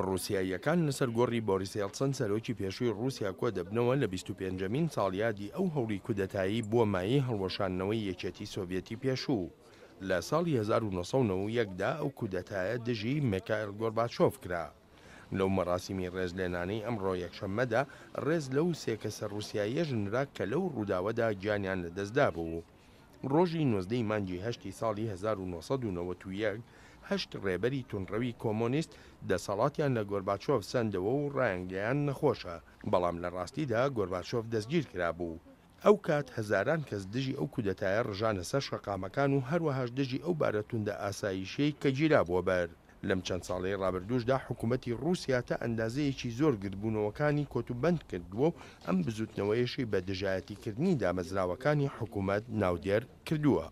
ڕووسیاییەکان لەسەر گۆڕی بۆریس یەلتسن سەرۆکی پێشووی ڕووسیا کۆ دەبنەوە لە 25مین ساڵیادی ئەو هەوڵی کودەتایی بووە مایەی هەڵوەشاندنەوەی یەکێتی سۆڤیەتی پێشوو. لە ساڵی 1990دا ئەو کودەتایە دژی میکائیل گۆرباچۆف کرا. لەو مەراسیمی ڕێزلێنانەی ئەمڕۆ یەکشەممەدا ڕێز لەو سێ کەسە ڕووسیاییە ژنرا کە لەو ڕووداوەدا گیانیان لەدەستدا بوو. ڕۆژی 19 مانگی هەشتی ساڵی 1991 هەشت ڕێبەری تونڕەوی کۆمۆنیست دەسەڵاتیان لە گۆرباچۆف سەندەوە و ڕایانگەیان نەخۆشە، بەڵام لە ڕاستیدا گۆرباچۆف دەستگیر کرابوو. ئەو کات هەزاران کەس دژی ئەو کودەتایە ڕژانە سەر شەقامەکان و هەروەهاش دژی ئەو بارەتوندە ئاسایشەی کە گیرابووە بەر. لەم چەند ساڵەی ڕابردووشدا حکوومەتی ڕووسیا تا ئەندازەیەکی زۆر گرتبوونەوەکانی کۆتوبەند کردووە و ئەم بزوتنەوەیەشی بە دژایەتیکردنی دامەزراوەکانی حکوومەت ناودێر کردووە.